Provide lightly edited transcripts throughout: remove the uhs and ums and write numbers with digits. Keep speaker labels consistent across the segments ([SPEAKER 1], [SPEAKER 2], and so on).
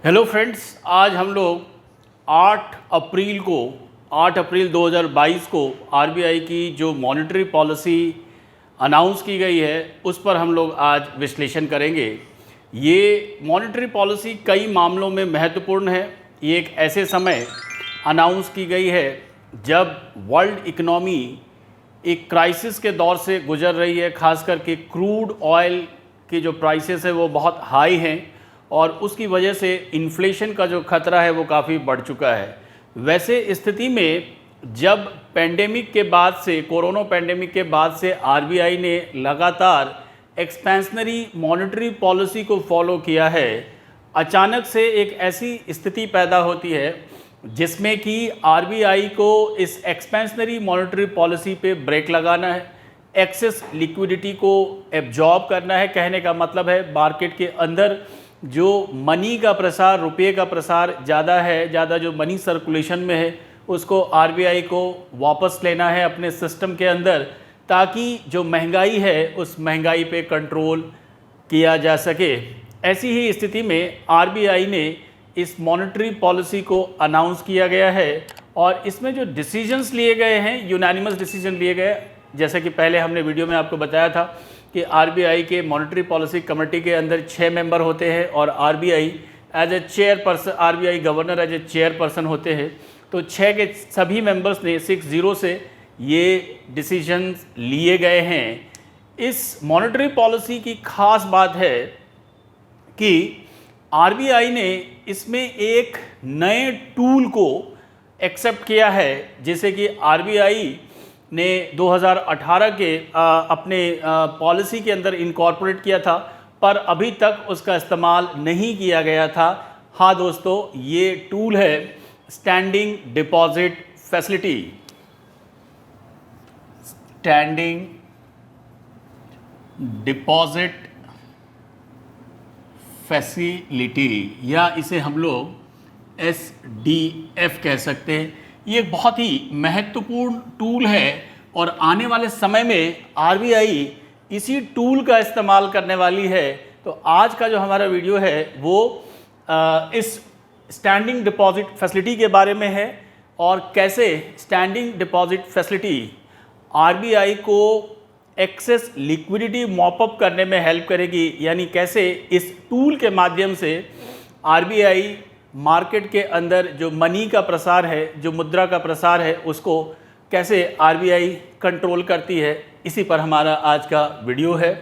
[SPEAKER 1] Hello friends, आज हम लोग 8 अप्रैल 2022 को आरबीआई की जो मॉनेटरी पॉलिसी अनाउंस की गई है उस पर हम लोग आज विश्लेषण करेंगे। ये मॉनेटरी पॉलिसी कई मामलों में महत्वपूर्ण है। ये एक ऐसे समय अनाउंस की गई है जब वर्ल्ड इकनॉमी एक क्राइसिस के दौर से गुजर रही है। खास करके क्रूड ऑयल की जो प्राइसेस है वो बहुत हाई हैं और उसकी वजह से इन्फ्लेशन का जो खतरा है वो काफ़ी बढ़ चुका है। वैसे स्थिति में जब पेंडेमिक के बाद से, कोरोना पेंडेमिक के बाद से आरबीआई ने लगातार एक्सपेंशनरी मॉनेटरी पॉलिसी को फॉलो किया है, अचानक से एक ऐसी स्थिति पैदा होती है जिसमें कि आरबीआई को इस एक्सपेंशनरी मॉनेटरी पॉलिसी पे ब्रेक लगाना है, एक्सेस लिक्विडिटी को एब्जॉर्ब करना है। कहने का मतलब है मार्केट के अंदर जो मनी का प्रसार, रुपये का प्रसार ज़्यादा है, ज़्यादा जो मनी सर्कुलेशन में है उसको आरबीआई को वापस लेना है अपने सिस्टम के अंदर, ताकि जो महंगाई है उस महंगाई पे कंट्रोल किया जा सके। ऐसी ही स्थिति में आरबीआई ने इस मॉनेटरी पॉलिसी को अनाउंस किया गया है और इसमें जो डिसीजंस लिए गए हैं, यूनानिमस डिसीजन लिए गए। जैसे कि पहले हमने वीडियो में आपको बताया था कि आरबीआई के मॉनेटरी पॉलिसी कमेटी के अंदर 6 मेंबर होते हैं और RBI as a chairperson, RBI governor as a chairperson होते हैं। तो 6 के सभी मेंबर्स ने 6-0 से ये डिसीजंस लिए गए हैं। इस मॉनेटरी पॉलिसी की खास बात है कि आरबीआई ने इसमें एक नए टूल को एक्सेप्ट किया है, जैसे कि आरबीआई ने 2018 के अपने पॉलिसी के अंदर इनकॉर्पोरेट किया था, पर अभी तक उसका इस्तेमाल नहीं किया गया था। हाँ दोस्तों, ये टूल है standing deposit facility. Standing deposit facility, या इसे हम लोग एसडीएफ कह सकते हैं। ये एक बहुत ही महत्वपूर्ण टूल है और आने वाले समय में आरबीआई इसी टूल का इस्तेमाल करने वाली है। तो आज का जो हमारा वीडियो है वो इस स्टैंडिंग डिपॉजिट फैसिलिटी के बारे में है और कैसे स्टैंडिंग डिपॉजिट फैसिलिटी आरबीआई को एक्सेस लिक्विडिटी मॉप अप करने में हेल्प करेगी, यानी कैसे इस टूल के माध्यम से आरबीआई मार्केट के अंदर जो मनी का प्रसार है, जो मुद्रा का प्रसार है, उसको कैसे आरबीआई कंट्रोल करती है। इसी पर हमारा आज का वीडियो है।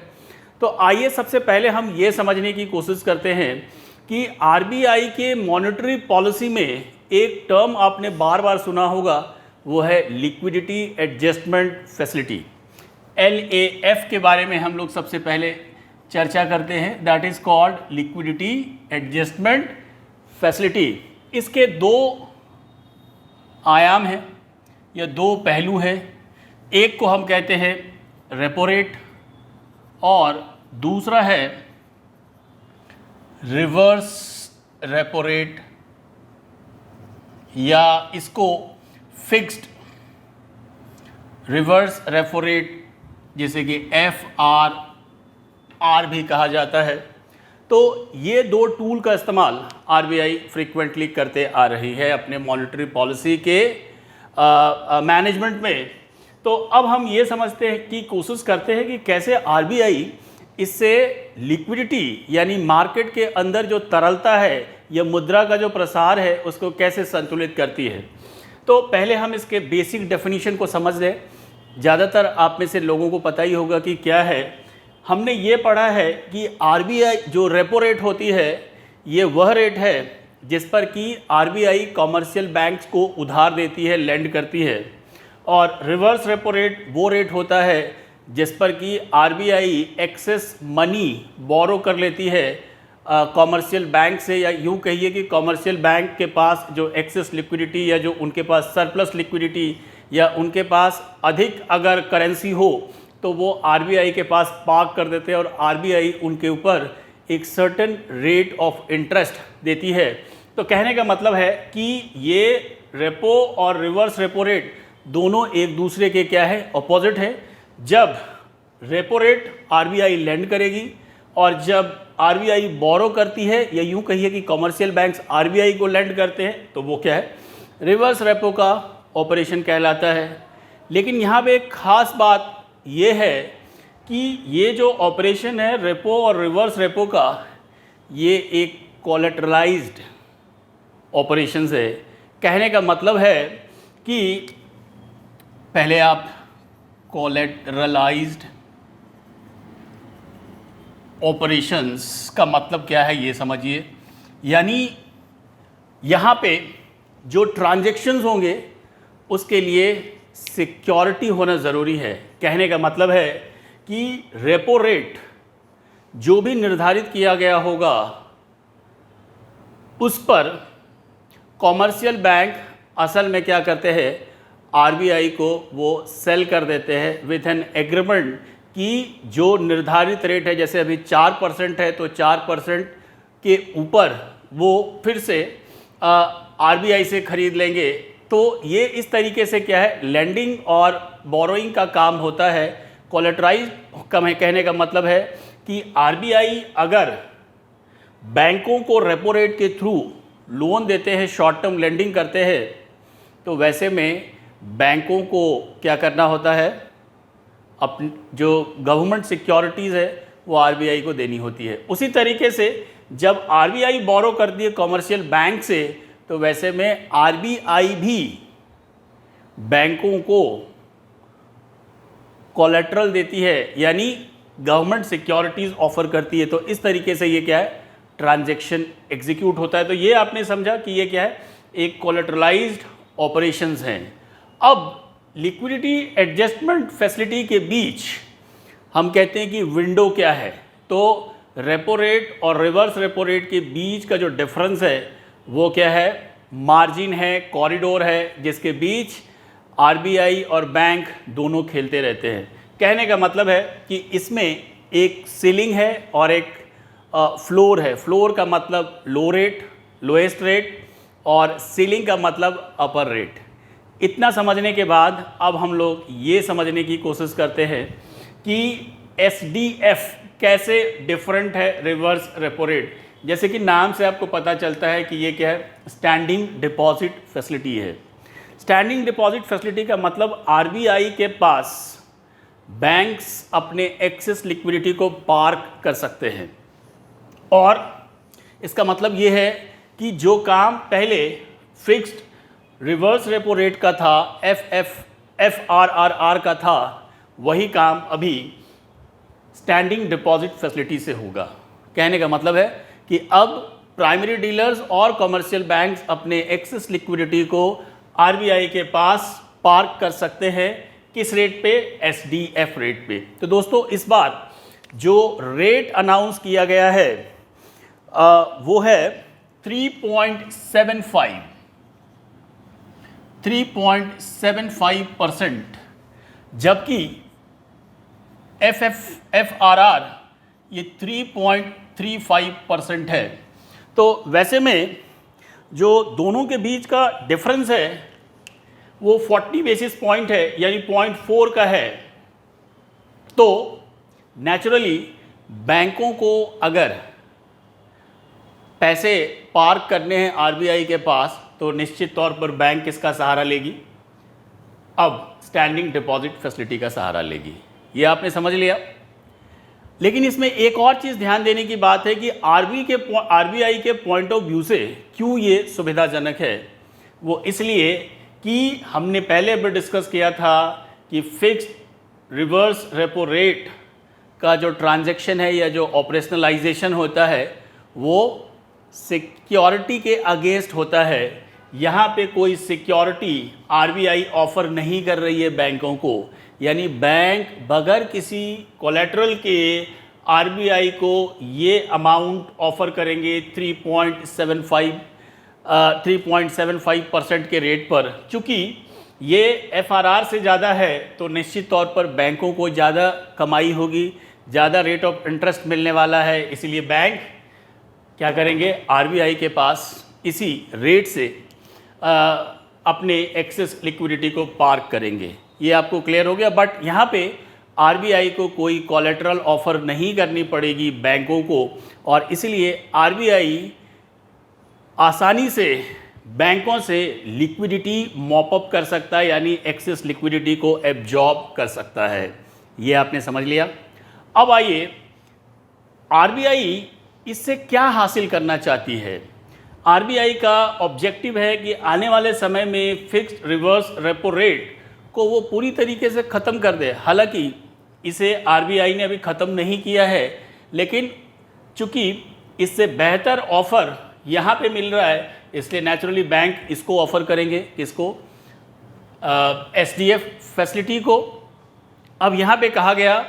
[SPEAKER 1] तो आइए सबसे पहले हम ये समझने की कोशिश करते हैं कि आरबीआई के मॉनेटरी पॉलिसी में एक टर्म आपने बार बार सुना होगा, वो है लिक्विडिटी एडजस्टमेंट फैसिलिटी। LAF के बारे में हम लोग सबसे पहले चर्चा करते हैं, that is called liquidity adjustment facility. इसके 2 आयाम हैं या 2 पहलू हैं। एक को हम कहते हैं रेपो रेट और दूसरा है रिवर्स रेपो रेट, या इसको फिक्स्ड रिवर्स रेपो रेट, जिसे कि FRR भी कहा जाता है। तो ये 2 टूल का इस्तेमाल आरबीआई फ्रीक्वेंटली करते आ रही है अपने मॉनेटरी पॉलिसी के मैनेजमेंट में। तो अब हम ये समझते हैं कि कोशिश करते हैं कि कैसे आरबीआई इससे लिक्विडिटी, यानी मार्केट के अंदर जो तरलता है या मुद्रा का जो प्रसार है, उसको कैसे संतुलित करती है। तो पहले हम इसके बेसिक डेफिनेशन को समझ लें। ज़्यादातर आप में से लोगों को पता ही होगा कि क्या है। हमने ये पढ़ा है कि आरबीआई जो रेपो रेट होती है, ये वह रेट है जिस पर कि आरबीआई कॉमर्शियल बैंक्स को उधार देती है, लेंड करती है, और रिवर्स रेपो रेट वो रेट होता है जिस पर कि आरबीआई एक्सेस मनी बोरो कर लेती है कॉमर्शियल बैंक से, या यूँ कहिए कि कॉमर्शियल बैंक के पास जो एक्सेस लिक्विडिटी या जो उनके पास सरप्लस लिक्विडिटी या उनके पास अधिक अगर करेंसी हो तो वो आरबीआई के पास पार्क कर देते हैं और आरबीआई उनके ऊपर एक सर्टेन रेट ऑफ इंटरेस्ट देती है। तो कहने का मतलब है कि ये रेपो और रिवर्स रेपो रेट दोनों एक दूसरे के क्या है, अपोजिट है। जब रेपो रेट आरबीआई लेंड करेगी और जब आरबीआई बोरो करती है, या यूं कहिए कि कमर्शियल बैंक्स आरबीआई को लेंड करते हैं, तो वो क्या है, रिवर्स रेपो का ऑपरेशन कहलाता है। लेकिन यहाँ पे एक ख़ास बात ये है कि ये जो ऑपरेशन है रेपो और रिवर्स रेपो का, ये एक कोलेटरलाइज्ड ऑपरेशंस है। कहने का मतलब है कि पहले आप कोलेटरलाइज्ड ऑपरेशंस का मतलब क्या है ये समझिए, यानी यहाँ पे जो ट्रांजैक्शंस होंगे उसके लिए सिक्योरिटी होना ज़रूरी है। कहने का मतलब है कि रेपो रेट जो भी निर्धारित किया गया होगा उस पर कॉमर्शियल बैंक असल में क्या करते हैं, आरबीआई को वो सेल कर देते हैं विथ एन एग्रीमेंट कि जो निर्धारित रेट है, जैसे अभी 4% है तो 4% के ऊपर वो फिर से आरबीआई से खरीद लेंगे। तो ये इस तरीके से क्या है, लेंडिंग और बोरोइंग का काम होता है। कोलेटराइज कहने का मतलब है कि आरबीआई अगर बैंकों को रेपो रेट के थ्रू लोन देते हैं, शॉर्ट टर्म लेंडिंग करते हैं, तो वैसे में बैंकों को क्या करना होता है, अपनी जो गवर्नमेंट सिक्योरिटीज़ है वो आरबीआई को देनी होती है। उसी तरीके से जब आरबीआई बोरो करती है कमर्शियल बैंक से, तो वैसे में आरबीआई भी बैंकों को कोलेटरल देती है, यानी गवर्नमेंट सिक्योरिटीज़ ऑफर करती है। तो इस तरीके से ये क्या है, ट्रांजैक्शन एग्जीक्यूट होता है। तो ये आपने समझा कि ये क्या है, एक कोलेटरलाइज्ड ऑपरेशंस हैं। अब लिक्विडिटी एडजस्टमेंट फैसिलिटी के बीच हम कहते हैं कि विंडो क्या है, तो रेपो रेट और रिवर्स रेपो रेट के बीच का जो डिफरेंस है वो क्या है, मार्जिन है, कॉरिडोर है, जिसके बीच आरबीआई और बैंक दोनों खेलते रहते हैं। कहने का मतलब है कि इसमें एक सीलिंग है और एक फ्लोर है। फ्लोर का मतलब लो रेट, लोएस्ट रेट, और सीलिंग का मतलब अपर रेट। इतना समझने के बाद अब हम लोग ये समझने की कोशिश करते हैं कि एसडीएफ कैसे डिफरेंट है रिवर्स रेपो रेट। जैसे कि नाम से आपको पता चलता है कि ये क्या है, स्टैंडिंग डिपॉजिट फैसिलिटी है। स्टैंडिंग डिपॉजिट फैसिलिटी का मतलब आरबीआई के पास बैंक्स अपने एक्सेस लिक्विडिटी को पार्क कर सकते हैं, और इसका मतलब ये है कि जो काम पहले फिक्स्ड रिवर्स रेपो रेट का था, एफआरआर का था, वही काम अभी स्टैंडिंग डिपॉजिट फैसिलिटी से होगा। कहने का मतलब है कि अब प्राइमरी डीलर्स और कमर्शियल बैंक्स अपने एक्सेस लिक्विडिटी को आरबीआई के पास पार्क कर सकते हैं। किस रेट पे, एसडीएफ रेट पे। तो दोस्तों इस बार जो रेट अनाउंस किया गया है वो है 3.75%, जबकि एफआरआर ये 3.35% है। तो वैसे में जो दोनों के बीच का डिफरेंस है वो 40 बेसिस पॉइंट है, यानी 0.4 का है। तो नेचुरली बैंकों को अगर पैसे पार्क करने हैं आरबीआई के पास, तो निश्चित तौर पर बैंक किसका सहारा लेगी, अब स्टैंडिंग डिपॉजिट फैसिलिटी का सहारा लेगी। ये आपने समझ लिया। लेकिन इसमें एक और चीज़ ध्यान देने की बात है कि आरबीआई के पॉइंट ऑफ व्यू से क्यों ये सुविधाजनक है। वो इसलिए कि हमने पहले भी डिस्कस किया था कि फिक्स्ड रिवर्स रेपो रेट का जो ट्रांजैक्शन है या जो ऑपरेशनलाइजेशन होता है वो सिक्योरिटी के अगेंस्ट होता है। यहाँ पे कोई सिक्योरिटी आरबीआई ऑफर नहीं कर रही है बैंकों को, यानी बैंक बगैर किसी कोलेटरल के आरबीआई को ये अमाउंट ऑफर करेंगे 3.75% के रेट पर। चूँकि ये एफआरआर से ज़्यादा है तो निश्चित तौर पर बैंकों को ज़्यादा कमाई होगी, ज़्यादा रेट ऑफ इंटरेस्ट मिलने वाला है, इसलिए बैंक क्या करेंगे, आरबीआई के पास इसी रेट से अपने एक्सेस लिक्विडिटी को पार्क करेंगे। ये आपको क्लियर हो गया। बट यहाँ पे आरबीआई को कोई कोलेटरल ऑफर नहीं करनी पड़ेगी बैंकों को, और इसलिए आरबीआई आसानी से बैंकों से लिक्विडिटी मॉप अप कर सकता है, यानी एक्सेस लिक्विडिटी को एब्जॉर्ब कर सकता है। ये आपने समझ लिया। अब आइए, आरबीआई इससे क्या हासिल करना चाहती है। आरबीआई का ऑब्जेक्टिव है कि आने वाले समय में फिक्स्ड रिवर्स रेपो रेट को वो पूरी तरीके से ख़त्म कर दे। हालांकि इसे आरबीआई ने अभी ख़त्म नहीं किया है, लेकिन चूंकि इससे बेहतर ऑफ़र यहाँ पे मिल रहा है, इसलिए नेचुरली बैंक इसको ऑफ़र करेंगे। किसको? एसडीएफ फैसिलिटी को। अब यहाँ पे कहा गया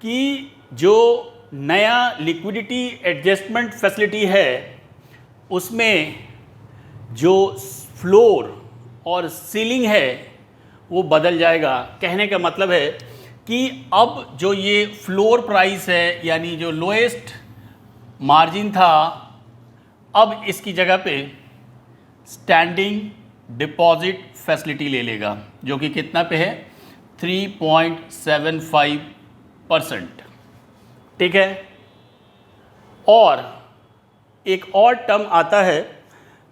[SPEAKER 1] कि जो नया लिक्विडिटी एडजस्टमेंट फैसिलिटी है उसमें जो फ्लोर और सीलिंग है वो बदल जाएगा। कहने का मतलब है कि अब जो ये फ्लोर प्राइस है, यानी जो लोएस्ट मार्जिन था, अब इसकी जगह पे स्टैंडिंग डिपॉजिट फैसिलिटी ले लेगा, जो कि कितना पे है? 3.75%। ठीक है। और एक और टर्म आता है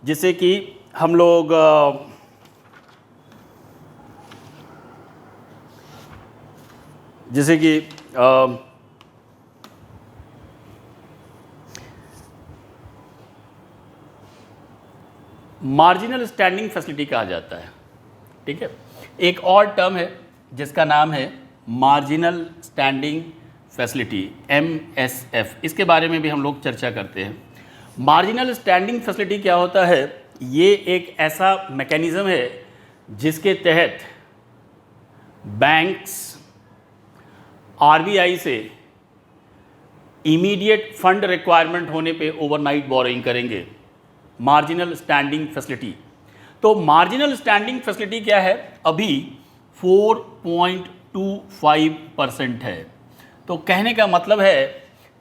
[SPEAKER 1] जिसे कि हम लोग जैसे कि मार्जिनल स्टैंडिंग फैसिलिटी कहा जाता है। ठीक है। एक और टर्म है जिसका नाम है मार्जिनल स्टैंडिंग फैसिलिटी, MSF। इसके बारे में भी हम लोग चर्चा करते हैं। मार्जिनल स्टैंडिंग फैसिलिटी क्या होता है? ये एक ऐसा मैकेनिज़्म है जिसके तहत बैंक्स आरबीआई से इमीडिएट फंड रिक्वायरमेंट होने पे ओवरनाइट बोरोइंग करेंगे। Marginal standing facility. तो मार्जिनल स्टैंडिंग फैसिलिटी क्या है? अभी 4.25% है। तो कहने का मतलब है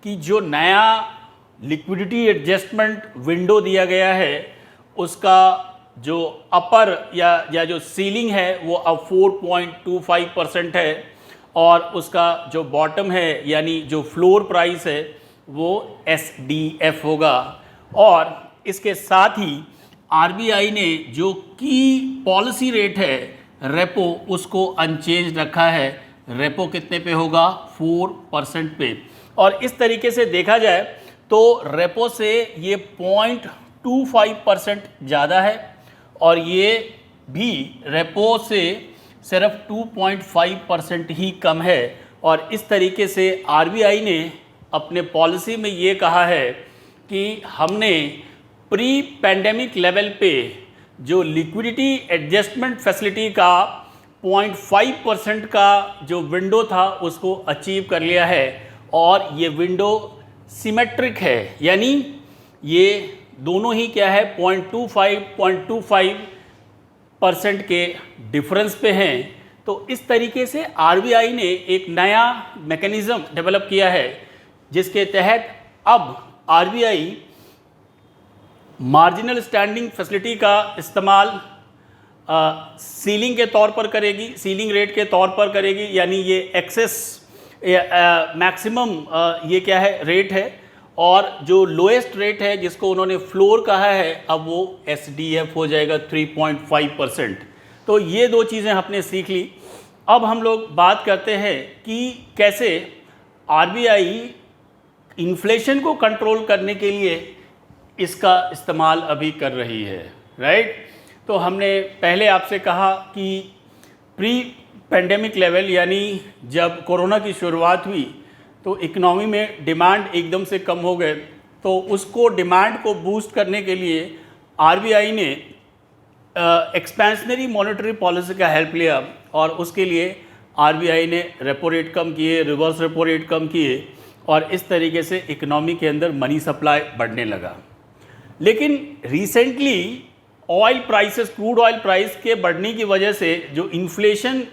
[SPEAKER 1] कि जो नया लिक्विडिटी एडजस्टमेंट विंडो दिया गया है उसका जो अपर या जो सीलिंग है वो अब 4.25% है, और उसका जो बॉटम है यानी जो फ्लोर प्राइस है वो SDF होगा। और इसके साथ ही आरबीआई ने जो की पॉलिसी रेट है रेपो, उसको अनचेंज रखा है। रेपो कितने पे होगा? 4% पे। और इस तरीके से देखा जाए तो रेपो से ये 0.25% ज़्यादा है, और ये भी रेपो से सिर्फ 2.5% ही कम है। और इस तरीके से आरबीआई ने अपने पॉलिसी में ये कहा है कि हमने प्री पैंडेमिक लेवल पे जो लिक्विडिटी एडजस्टमेंट फैसिलिटी का 0.5% का जो विंडो था उसको अचीव कर लिया है। और ये विंडो सिमेट्रिक है, यानी ये दोनों ही क्या है? 0.25% के डिफरेंस पे हैं। तो इस तरीके से आरबीआई ने एक नया मैकेनिज़्म डेवलप किया है जिसके तहत अब आरबीआई मार्जिनल स्टैंडिंग फैसिलिटी का इस्तेमाल सीलिंग के तौर पर करेगी, सीलिंग रेट के तौर पर करेगी, यानी ये एक्सेस मैक्सिमम ये क्या है? रेट है। और जो लोएस्ट रेट है जिसको उन्होंने फ्लोर कहा है, अब वो SDF हो जाएगा 3.5%। तो ये दो चीज़ें हमने सीख ली। अब हम लोग बात करते हैं कि कैसे आरबीआई इन्फ्लेशन को कंट्रोल करने के लिए इसका इस्तेमाल अभी कर रही है। राइट। तो हमने पहले आपसे कहा कि प्री पेंडेमिक लेवल, यानी जब कोरोना की शुरुआत हुई तो इकोनॉमी में डिमांड एकदम से कम हो गए, तो उसको डिमांड को बूस्ट करने के लिए आरबीआई ने एक्सपेंशनरी मॉनेटरी पॉलिसी का हेल्प लिया, और उसके लिए आरबीआई ने रेपो रेट कम किए, रिवर्स रेपो रेट कम किए, और इस तरीके से इकोनॉमी के अंदर मनी सप्लाई बढ़ने लगा। लेकिन recently oil prices, crude oil price के बढ़ने की वजह से जो इन्फ्लेशन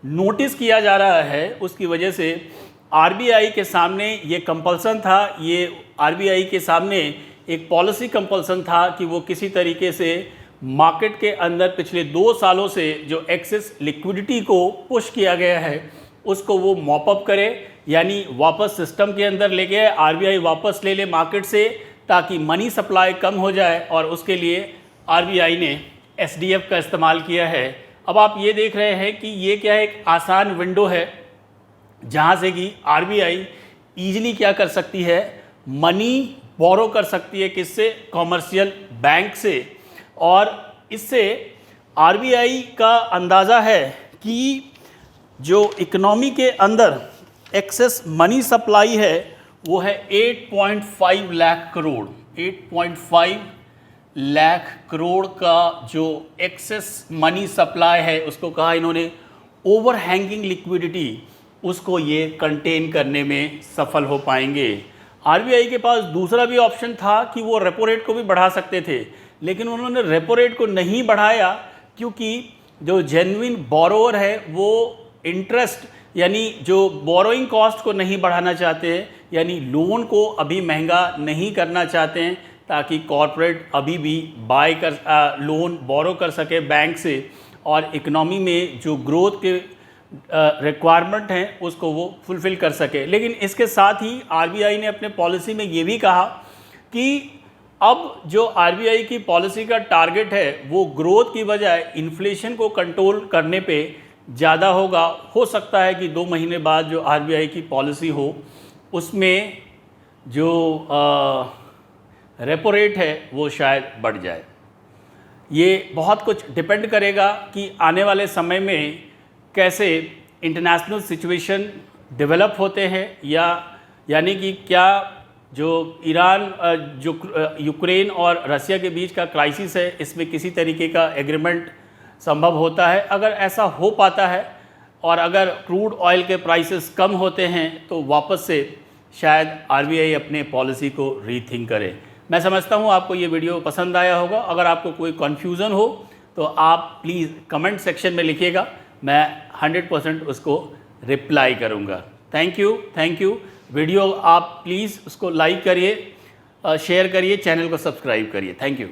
[SPEAKER 1] नोटिस किया जा रहा है, उसकी वजह से आरबीआई के सामने ये कंपल्सन था, ये आरबीआई के सामने एक पॉलिसी कंपल्सन था कि वो किसी तरीके से मार्केट के अंदर पिछले 2 सालों से जो एक्सेस लिक्विडिटी को पुश किया गया है उसको वो मॉपअप करे, यानी वापस सिस्टम के अंदर लेके आए, आरबीआई वापस ले ले मार्केट से, ताकि मनी सप्लाई कम हो जाए, और उसके लिए आरबीआई ने एसडीएफ का इस्तेमाल किया है। अब आप ये देख रहे हैं कि ये क्या है, एक आसान विंडो है जहाँ से कि आरबीआई ईजिली क्या कर सकती है, मनी बोरो कर सकती है, किससे, कॉमर्शियल बैंक से। और इससे आरबीआई का अंदाज़ा है कि जो इकोनॉमी के अंदर एक्सेस मनी सप्लाई है वो है 8.5 लाख करोड़। 8.5 लाख करोड़ का जो एक्सेस मनी सप्लाई है उसको कहा इन्होंने ओवर हैंगिंग लिक्विडिटी, उसको ये कंटेन करने में सफल हो पाएंगे। आरबीआई के पास दूसरा भी ऑप्शन था कि वो रेपो रेट को भी बढ़ा सकते थे, लेकिन उन्होंने रेपो रेट को नहीं बढ़ाया क्योंकि जो जेन्युइन बोरोवर है वो इंटरेस्ट यानी जो बोरोइंग कॉस्ट को नहीं बढ़ाना चाहते हैं, यानी लोन को अभी महंगा नहीं करना चाहते हैं, ताकि कॉरपोरेट अभी भी लोन बोरो कर सके बैंक से, और इकनॉमी में जो ग्रोथ के रिक्वायरमेंट हैं उसको वो फुलफ़िल कर सके। लेकिन इसके साथ ही आरबीआई ने अपने पॉलिसी में ये भी कहा कि अब जो आरबीआई की पॉलिसी का टारगेट है वो ग्रोथ की बजाय इन्फ्लेशन को कंट्रोल करने पे ज़्यादा होगा। हो सकता है कि 2 महीने बाद जो आरबीआई की पॉलिसी हो उसमें जो रेपो रेट है वो शायद बढ़ जाए। ये बहुत कुछ डिपेंड करेगा कि आने वाले समय में कैसे इंटरनेशनल सिचुएशन डेवलप होते हैं, यानी कि क्या जो यूक्रेन और रसिया के बीच का क्राइसिस है इसमें किसी तरीके का एग्रीमेंट संभव होता है। अगर ऐसा हो पाता है और अगर क्रूड ऑयल के प्राइसेस कम होते हैं तो वापस से शायद आरबीआई अपने पॉलिसी को रीथिंक करे। मैं समझता हूँ आपको ये वीडियो पसंद आया होगा। अगर आपको कोई कन्फ्यूज़न हो तो आप प्लीज़ कमेंट सेक्शन में लिखिएगा, मैं 100% उसको रिप्लाई करूँगा। Thank you. वीडियो आप प्लीज़ उसको लाइक करिए, शेयर करिए, चैनल को सब्सक्राइब करिए। Thank you.